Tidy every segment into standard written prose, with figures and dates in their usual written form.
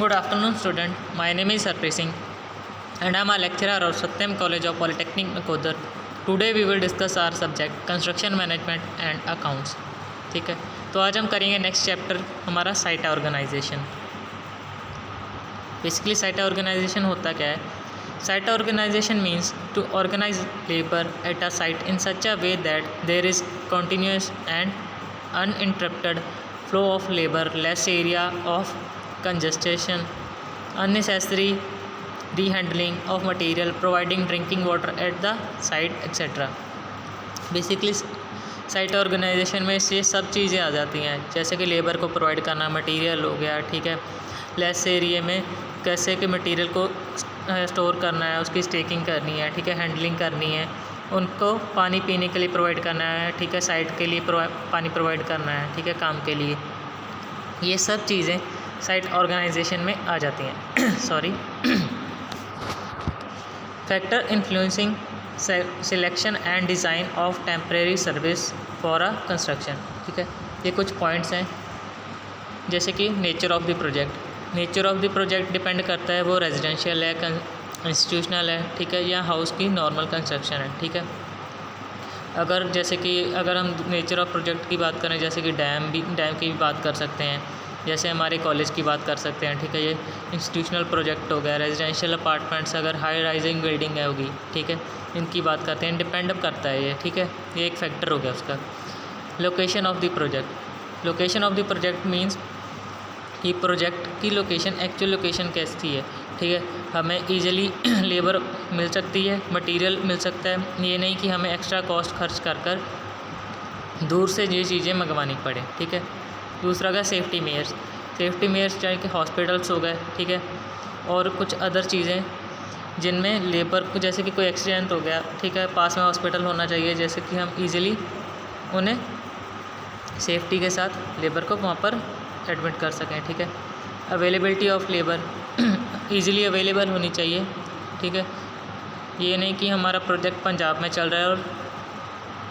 Good afternoon, student. My name is Harpreet Singh, and I am a lecturer of Satyam College of Polytechnic, Nakodar. Today we will discuss our subject Construction Management and Accounts. ठीक है, तो आज हम करेंगे next chapter हमारा site organisation. Basically site organisation होता क्या है? Site organisation means to organise labour at a site in such a way that there is continuous and uninterrupted flow of labor, less area of congestion, unnecessary rehandling of material, providing drinking water at the site, etc. Basically site organisation में ये सब चीज़ें आ जाती हैं, जैसे कि labour को provide करना, मटेरियल हो गया, ठीक है, लेस एरिया में कैसे कि मटेरियल को स्टोर करना है, उसकी स्टेकिंग करनी है, ठीक है, हैंडलिंग करनी है, उनको पानी पीने के लिए प्रोवाइड करना है, ठीक है, साइट के लिए पानी प्रोवाइड करना है, ठीक है, काम के लिए. ये सब चीज़ें साइट ऑर्गेनाइजेशन में आ जाती हैं. Sorry. Factor influencing selection and design of temporary service for a construction. ठीक है, ये कुछ पॉइंट्स हैं, जैसे कि nature of the project. Nature of the project depend करता है वो रेजिडेंशियल है, इंस्टीट्यूशनल है, ठीक है, या हाउस की नॉर्मल कंस्ट्रक्शन है. ठीक है, अगर हम नेचर ऑफ प्रोजेक्ट की बात करें, जैसे कि डैम की भी बात कर सकते हैं, जैसे हमारे कॉलेज की बात कर सकते हैं. ठीक है, ये इंस्टीट्यूशनल प्रोजेक्ट हो गया. रेजिडेंशियल अपार्टमेंट्स अगर हाई राइजिंग बिल्डिंग है होगी, ठीक है, इनकी बात करते हैं. डिपेंड करता है ये, ठीक है, ये एक फैक्टर हो गया उसका. Location of the project. Location of the project means कि प्रोजेक्ट की लोकेशन, एक्चुअल लोकेशन कैसी है. ठीक है, हमें ईजिली लेबर मिल सकती है, मटेरियल मिल सकता है, ये नहीं कि हमें एक्स्ट्रा कॉस्ट खर्च कर दूर से ये चीज़ें मंगवानी पड़े. ठीक है. दूसरा का सेफ्टी मेयर्स. सेफ्टी मेयर्स चाहे कि हॉस्पिटल्स हो गए, ठीक है, और कुछ अदर चीज़ें जिनमें लेबर को, जैसे कि कोई एक्सीडेंट हो गया, ठीक है, पास में हॉस्पिटल होना चाहिए, जैसे कि हम ईजिली उन्हें सेफ्टी के साथ लेबर को वहाँ पर एडमिट कर सकें. ठीक है. Availability of labour. Easily available होनी चाहिए. ठीक है, ये नहीं कि हमारा प्रोजेक्ट पंजाब में चल रहा है और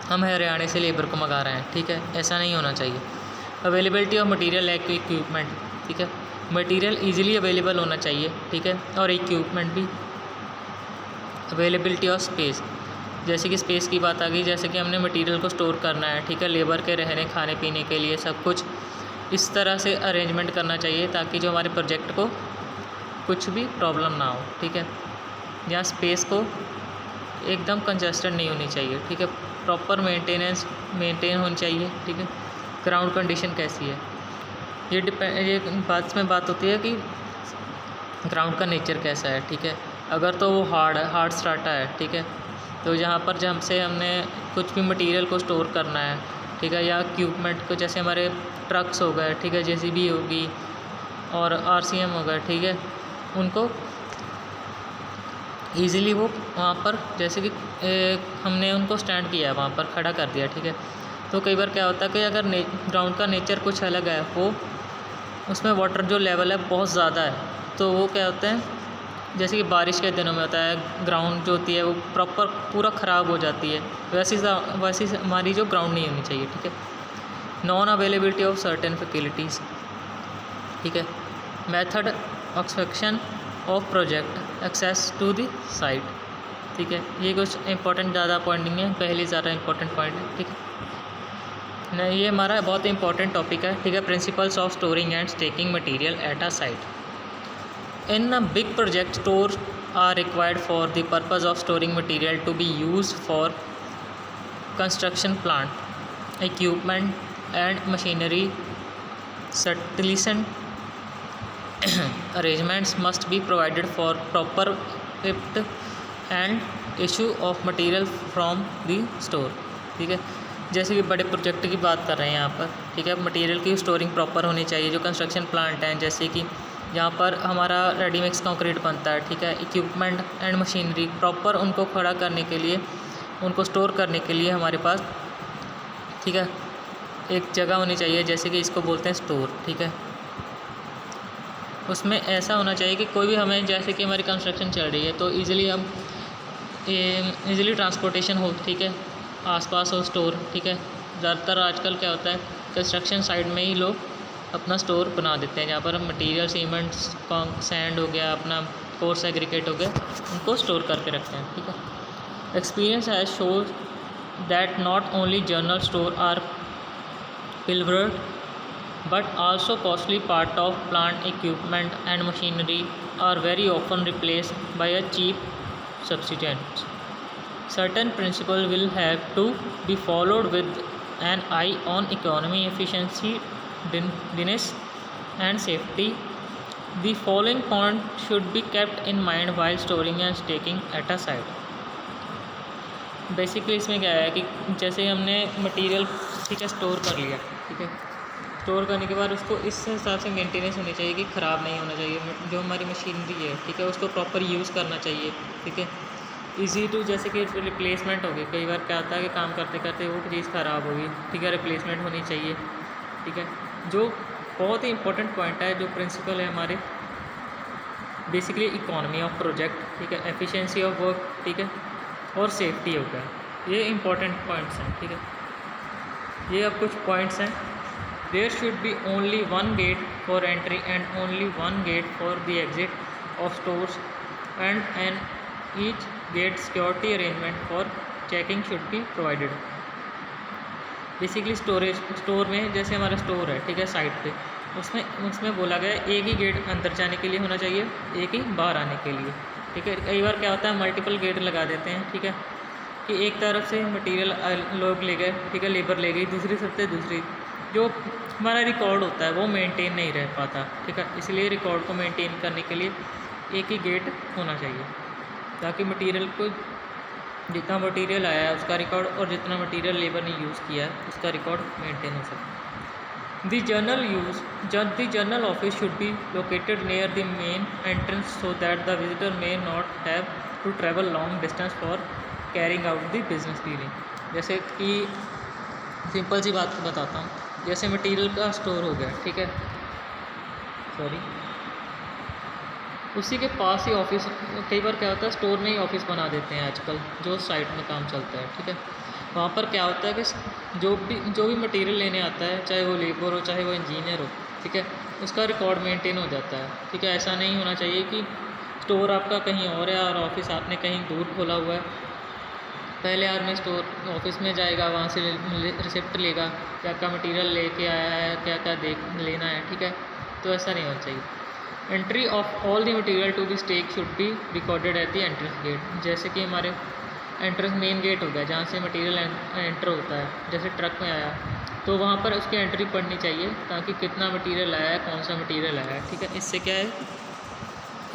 हम हरियाणा से लेबर को मंगा रहे हैं. ठीक है, ऐसा नहीं होना चाहिए. Availability of material equipment. ठीक है, मटेरियल ईज़िली अवेलेबल होना चाहिए. ठीक है, और इक्विपमेंट भी. Availability of space. जैसे कि स्पेस की बात आ गई, जैसे कि हमने मटेरियल को स्टोर करना है, ठीक है, लेबर के रहने खाने पीने के लिए सब कुछ इस तरह से अरेंजमेंट करना चाहिए ताकि जो हमारे प्रोजेक्ट को कुछ भी प्रॉब्लम ना हो. ठीक है, या स्पेस को एकदम कंजस्टेड नहीं होनी चाहिए. ठीक है, प्रॉपर मेंटेन होनी चाहिए. ठीक है. ग्राउंड कंडीशन कैसी है, ये बात होती है कि ग्राउंड का नेचर कैसा है. ठीक है, अगर तो वो हार्ड स्ट्राटा है, ठीक है, तो जहाँ पर जब से हमने कुछ भी मटेरियल को स्टोर करना है, ठीक है, या इक्विपमेंट को, जैसे हमारे ट्रक्स हो गए, ठीक है, जेसीबी होगी और आरसीएम हो गए, ठीक है, उनको ईज़िली वो वहाँ पर, जैसे कि हमने उनको स्टैंड किया है, वहाँ पर खड़ा कर दिया. ठीक है, तो कई बार क्या होता है कि अगर ग्राउंड का नेचर कुछ अलग है, वो उसमें वाटर जो लेवल है बहुत ज़्यादा है, तो वो क्या होता है, जैसे कि बारिश के दिनों में होता है, ग्राउंड जो होती है वो प्रॉपर पूरा ख़राब हो जाती है. वैसी हमारी जो ग्राउंड नहीं होनी चाहिए. ठीक है. Non availability of certain facilities. ठीक है. Method expectation of project access to the site. ठीक है, ये कुछ इंपॉर्टेंट ज़्यादा पॉइंट नहीं है, पहले ज़्यादा इंपॉर्टेंट पॉइंट है. ठीक है, नहीं, ये हमारा बहुत इंपॉर्टेंट टॉपिक है. ठीक है. Principles of storing and staking material eight a site. In a big project, stores are required for the purpose of storing material to be used for construction plant, equipment and machinery. Certain arrangements must be provided for proper shift and issue of material from the store. ठीक है, जैसे कि बड़े project की बात कर रहे हैं यहाँ पर. ठीक है, मटेरियल की स्टोरिंग प्रॉपर होनी चाहिए. जो कंस्ट्रक्शन प्लांट हैं, जैसे कि यहाँ पर हमारा रेडी मिक्स कंक्रीट बनता है, ठीक है, इक्विपमेंट एंड मशीनरी प्रॉपर उनको खड़ा करने के लिए, उनको स्टोर करने के लिए हमारे पास, ठीक है, एक जगह होनी चाहिए, जैसे कि इसको बोलते हैं स्टोर. ठीक है, उसमें ऐसा होना चाहिए कि कोई भी हमें, जैसे कि हमारी कंस्ट्रक्शन चल रही है, तो ईज़िली ट्रांसपोर्टेशन हो. ठीक है, आसपास हो स्टोर. ठीक है, ज़्यादातर आजकल क्या होता है, कंस्ट्रक्शन साइट में ही लोग अपना स्टोर बना देते हैं, जहाँ पर हम मटेरियल सीमेंट सैंड हो गया, अपना कोर्स एग्रीगेट हो गया, उनको स्टोर करके रखते हैं। ठीक है। Experience has shows that not only general store are pilfered but also costly part of plant equipment and machinery are very often replaced by a cheap substitute. Certain principles will have to be followed with an eye on economy, efficiency, cleanliness, and safety. The following points should be kept in mind while storing and staking at a site. Basically इसमें क्या है कि जैसे हमने material ठीक है store कर लिया, ठीक है, स्टोर करने के बाद उसको इस हिसाब से मेंटेनेंस होनी चाहिए कि ख़राब नहीं होना चाहिए। जो हमारी मशीनरी है, ठीक है, उसको प्रॉपर यूज़ करना चाहिए। ठीक है। इजी टू, जैसे कि रिप्लेसमेंट हो गई, कई बार क्या होता है कि काम करते करते वो चीज़ ख़राब होगी, ठीक है, रिप्लेसमेंट होनी चाहिए। ठीक है। जो बहुत ही इंपॉर्टेंट पॉइंट है, जो प्रिंसिपल है हमारे, बेसिकली इकोनॉमी ऑफ प्रोजेक्ट, ठीक है, एफिशिएंसी ऑफ वर्क, ठीक है, और सेफ्टी हो गया। ये इंपॉर्टेंट पॉइंट्स हैं। ठीक है। ये अब कुछ पॉइंट्स हैं। There should be only one gate for entry and only one gate for the exit of stores and each gate security arrangement for checking should be provided. Basically store में जैसे हमारा स्टोर है, ठीक है, site पे, उसमें बोला गया है एक ही गेट अंदर जाने के लिए होना चाहिए, एक ही बाहर आने के लिए। ठीक है। कई बार क्या होता है मल्टीपल गेट लगा देते हैं, ठीक है, कि एक तरफ से मटेरियल लोग ले गए, ठीक है, लेबर ले गई, दूसरी तरफ से दूसरी, जो हमारा रिकॉर्ड होता है वो मेंटेन नहीं रह पाता। ठीक है। इसलिए रिकॉर्ड को मेंटेन करने के लिए एक ही गेट होना चाहिए, ताकि मटेरियल को, जितना मटेरियल आया है उसका रिकॉर्ड और जितना मटेरियल लेबर ने यूज़ किया है उसका रिकॉर्ड मेंटेन हो सके। The journal office should be located near the main entrance so that the visitor may not have to travel long distance for carrying out the business dealing। जैसे कि simple सी बात बताता हूँ, जैसे मटेरियल का store हो गया, ठीक है, उसी के पास ही ऑफिस, कई बार क्या होता है स्टोर में ही ऑफिस बना देते हैं आजकल, जो साइट में काम चलता है। ठीक है। वहाँ पर क्या होता है कि जो भी मटेरियल लेने आता है, चाहे वो लेबर हो चाहे वो इंजीनियर हो, ठीक है, उसका रिकॉर्ड मेंटेन हो जाता है। ठीक है। ऐसा नहीं होना चाहिए कि स्टोर आपका कहीं और है और ऑफिस आपने कहीं दूर खोला हुआ है। पहले आदमी स्टोर ऑफिस में जाएगा, वहाँ से रिसिप्ट लेगा, क्या क्या मटेरियल लेके आया है, क्या क्या लेना है। ठीक है। तो ऐसा नहीं होना चाहिए। Entry of all the material to the stake should be recorded at the entrance gate. जैसे कि हमारे एंट्रेंस मेन गेट हो गया, जहाँ से मटेरियल एंटर होता है, जैसे ट्रक में आया तो वहाँ पर उसकी एंट्री पड़नी चाहिए, ताकि कितना मटेरियल आया है, कौन सा मटेरियल आया है। ठीक है। इससे क्या है,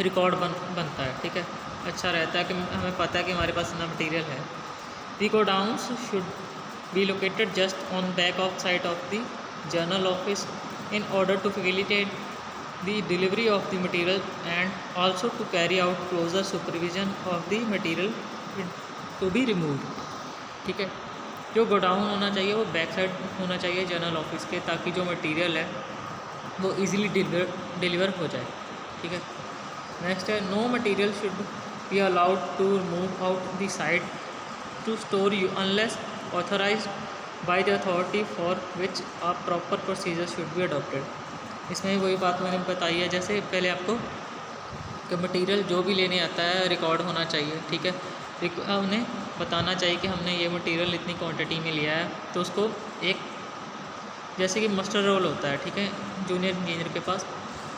रिकॉर्ड बनता है। ठीक है। अच्छा रहता है कि हमें पता है कि हमारे पास इतना मटेरियल है। The godowns should be located just on back of side of the journal office in order to facilitate the delivery of the material and also to carry out closer supervision of the material to be removed। ठीक है। जो godown होना चाहिए वो back side होना चाहिए journal office के, ताकि जो मटेरियल है वो इजीली डिलीवर हो जाए। ठीक है। नेक्स्ट है, no material should be allowed to move out the site to store you unless authorised by the authority for which a proper procedure should be adopted. इसमें वही बात मैंने बताई है, जैसे पहले आपको कि मटेरियल जो भी लेने आता है रिकॉर्ड होना चाहिए। ठीक है। उन्हें बताना चाहिए कि हमने ये मटेरियल इतनी क्वांटिटी में लिया है, तो उसको एक, जैसे कि मास्टर रोल होता है, ठीक है, जूनियर इंजीनियर के पास,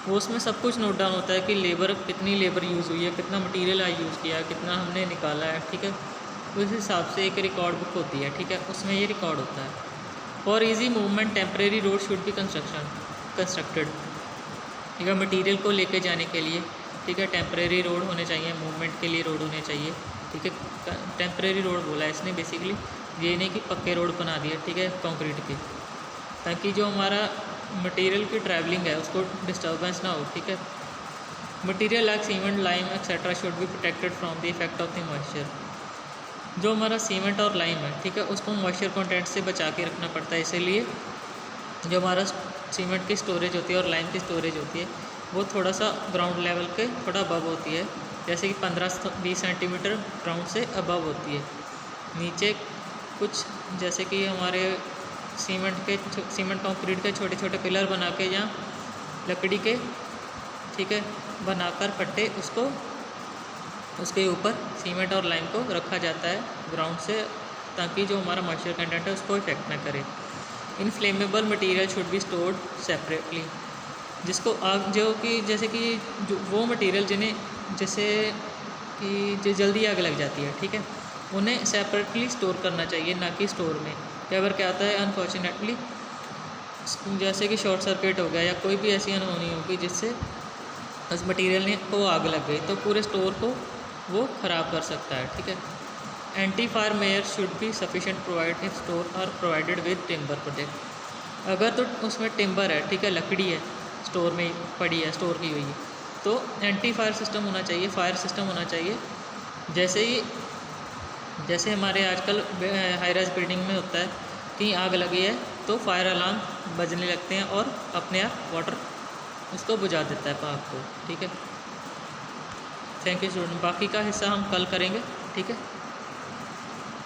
वो उसमें सब कुछ नोट डाउन होता है कि कितनी लेबर यूज़ हुई है, कितना मटेरियल यूज़ किया है, कितना हमने निकाला है। ठीक है। उस हिसाब से एक रिकॉर्ड बुक होती है। ठीक है। उसमें ये रिकॉर्ड होता है। For easy movement temporary road should be constructed. ठीक है। मटीरियल को लेके जाने के लिए, ठीक है, टेम्परेरी रोड होने चाहिए, मूवमेंट के लिए रोड होने चाहिए। ठीक है। टेम्परेरी रोड बोला है इसने, बेसिकली ये नहीं कि पक्के रोड बना दिए, ठीक है, कंक्रीट के, ताकि जो हमारा मटेरियल की ट्रैवलिंग है उसको डिस्टर्बेंस ना हो। ठीक है। Material like cement, lime etcetera should be protected from the effect of the moisture. जो हमारा सीमेंट और लाइम है, ठीक है, उसको मॉइस्चर कंटेंट से बचा के रखना पड़ता है। इसीलिए जो हमारा सीमेंट की स्टोरेज होती है और लाइम की स्टोरेज होती है वो थोड़ा सा ग्राउंड लेवल के थोड़ा अबव होती है, जैसे कि 15-20 सेंटीमीटर ग्राउंड से अबव होती है। नीचे कुछ जैसे कि हमारे सीमेंट कंक्रीट के छोटे छोटे पिलर बना के या लकड़ी के, ठीक है, बनाकर फट्टे उसको उसके ऊपर सीमेंट और लाइम को रखा जाता है ग्राउंड से, ताकि जो हमारा मॉइस्चर कंटेंट है उसको इफेक्ट ना करे। Inflammable material should be stored separately, जिसको आग जो कि जैसे कि जो वो मटेरियल जिन्हें जैसे कि जो जल्दी आग लग जाती है, ठीक है, उन्हें सेपरेटली स्टोर करना चाहिए, ना कि स्टोर में। कई बार क्या होता है अनफॉर्चुनेटली, जैसे कि शॉर्ट सर्किट हो गया या कोई भी ऐसी अनहोनी होगी जिससे उस मटेरियल को आग लग गई, तो पूरे स्टोर को वो ख़राब कर सकता है, ठीक है। Anti fire measure should be sufficient provide if store are provided with timber protect. अगर तो उसमें टिम्बर है, ठीक है, लकड़ी है, स्टोर में पड़ी है, स्टोर की हुई है, तो एंटी फायर सिस्टम होना चाहिए, फायर सिस्टम होना चाहिए। जैसे हमारे आजकल हाई राइज बिल्डिंग में होता है कि आग लगी है तो फायर अलार्म बजने लगते हैं और अपने आप वाटर उसको बुझा देता है आग को, ठीक है। थैंक यू स्टूडेंट, बाकी का हिस्सा हम कल करेंगे, ठीक है।